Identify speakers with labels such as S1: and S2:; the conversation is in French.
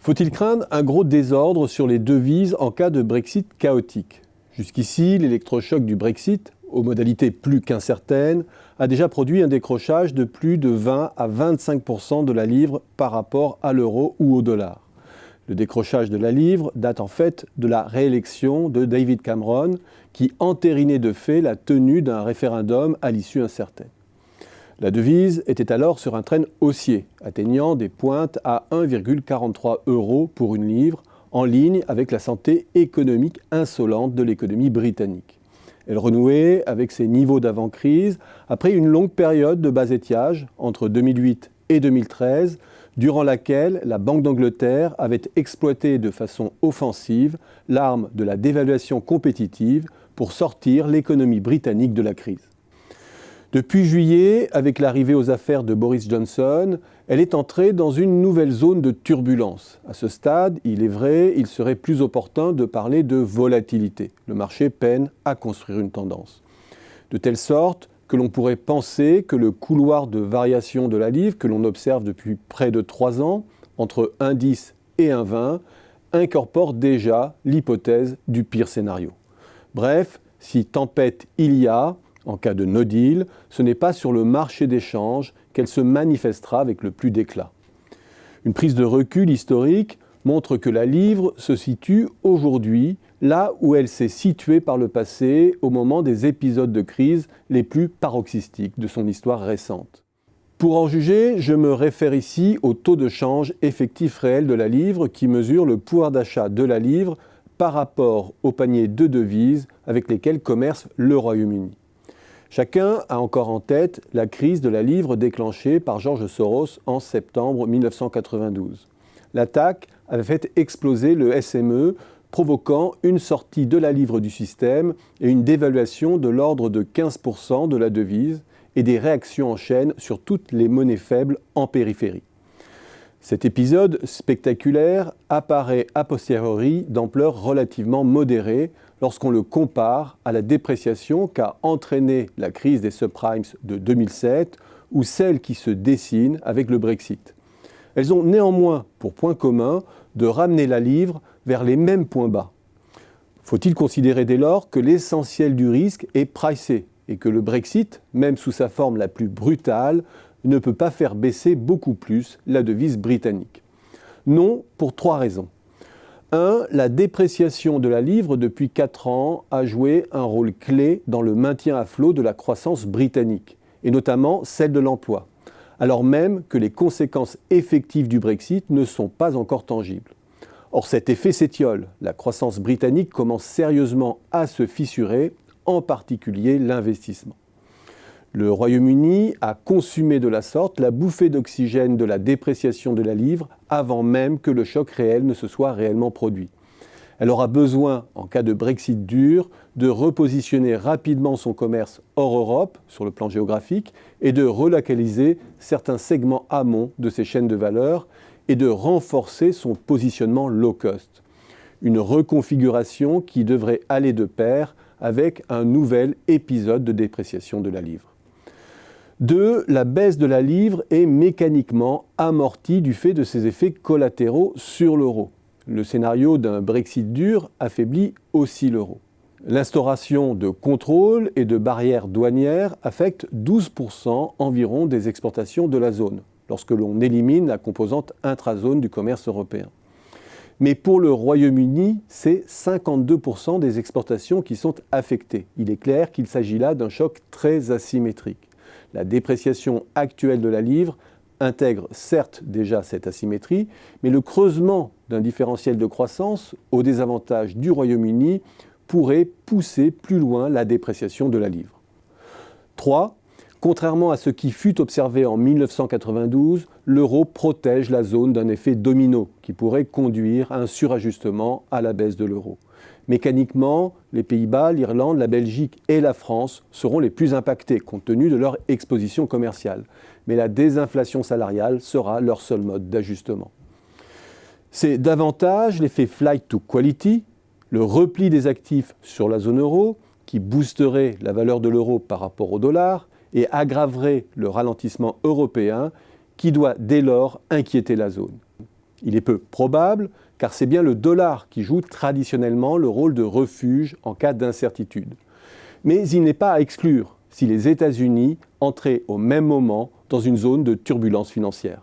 S1: Faut-il craindre un gros désordre sur les devises en cas de Brexit chaotique? Jusqu'ici, l'électrochoc du Brexit, aux modalités plus qu'incertaines, a déjà produit un décrochage de plus de 20 à 25% de la livre par rapport à l'euro ou au dollar. Le décrochage de la livre date en fait de la réélection de David Cameron, qui entérinait de fait la tenue d'un référendum à l'issue incertaine. La devise était alors sur un train haussier, atteignant des pointes à 1,43 € pour une livre, en ligne avec la santé économique insolente de l'économie britannique. Elle renouait avec ses niveaux d'avant-crise après une longue période de bas étiage entre 2008 et 2013, durant laquelle la Banque d'Angleterre avait exploité de façon offensive l'arme de la dévaluation compétitive pour sortir l'économie britannique de la crise. Depuis juillet, avec l'arrivée aux affaires de Boris Johnson, elle est entrée dans une nouvelle zone de turbulence. À ce stade, il est vrai, il serait plus opportun de parler de volatilité. Le marché peine à construire une tendance. De telle sorte que l'on pourrait penser que le couloir de variation de la livre que l'on observe depuis près de 3 ans, entre 1,10 et 1,20, incorpore déjà l'hypothèse du pire scénario. Bref, si tempête il y a, en cas de no deal, ce n'est pas sur le marché des changes qu'elle se manifestera avec le plus d'éclat. Une prise de recul historique montre que la livre se situe aujourd'hui là où elle s'est située par le passé au moment des épisodes de crise les plus paroxystiques de son histoire récente. Pour en juger, je me réfère ici au taux de change effectif réel de la livre qui mesure le pouvoir d'achat de la livre par rapport au panier de devises avec lesquelles commerce le Royaume-Uni. Chacun a encore en tête la crise de la livre déclenchée par George Soros en septembre 1992. L'attaque avait fait exploser le SME, provoquant une sortie de la livre du système et une dévaluation de l'ordre de 15% de la devise et des réactions en chaîne sur toutes les monnaies faibles en périphérie. Cet épisode spectaculaire apparaît a posteriori d'ampleur relativement modérée lorsqu'on le compare à la dépréciation qu'a entraînée la crise des subprimes de 2007 ou celle qui se dessine avec le Brexit. Elles ont néanmoins pour point commun de ramener la livre vers les mêmes points bas. Faut-il considérer dès lors que l'essentiel du risque est pricé et que le Brexit, même sous sa forme la plus brutale, ne peut pas faire baisser beaucoup plus la devise britannique? Non, pour 3 raisons. 1. La dépréciation de la livre depuis 4 ans a joué un rôle clé dans le maintien à flot de la croissance britannique, et notamment celle de l'emploi, alors même que les conséquences effectives du Brexit ne sont pas encore tangibles. Or cet effet s'étiole, la croissance britannique commence sérieusement à se fissurer, en particulier l'investissement. Le Royaume-Uni a consumé de la sorte la bouffée d'oxygène de la dépréciation de la livre avant même que le choc réel ne se soit réellement produit. Elle aura besoin, en cas de Brexit dur, de repositionner rapidement son commerce hors Europe, sur le plan géographique, et de relocaliser certains segments amont de ses chaînes de valeur et de renforcer son positionnement low cost. Une reconfiguration qui devrait aller de pair avec un nouvel épisode de dépréciation de la livre. 2. La baisse de la livre est mécaniquement amortie du fait de ses effets collatéraux sur l'euro. Le scénario d'un Brexit dur affaiblit aussi l'euro. L'instauration de contrôles et de barrières douanières affecte 12% environ des exportations de la zone, lorsque l'on élimine la composante intrazone du commerce européen. Mais pour le Royaume-Uni, c'est 52% des exportations qui sont affectées. Il est clair qu'il s'agit là d'un choc très asymétrique. La dépréciation actuelle de la livre intègre certes déjà cette asymétrie, mais le creusement d'un différentiel de croissance au désavantage du Royaume-Uni pourrait pousser plus loin la dépréciation de la livre. 3. Contrairement à ce qui fut observé en 1992, l'euro protège la zone d'un effet domino qui pourrait conduire à un surajustement à la baisse de l'euro. Mécaniquement, les Pays-Bas, l'Irlande, la Belgique et la France seront les plus impactés compte tenu de leur exposition commerciale. Mais la désinflation salariale sera leur seul mode d'ajustement. C'est davantage l'effet flight to quality, le repli des actifs sur la zone euro, qui boosterait la valeur de l'euro par rapport au dollar et aggraverait le ralentissement européen qui doit dès lors inquiéter la zone. Il est peu probable, car c'est bien le dollar qui joue traditionnellement le rôle de refuge en cas d'incertitude. Mais il n'est pas à exclure si les États-Unis entraient au même moment dans une zone de turbulence financière.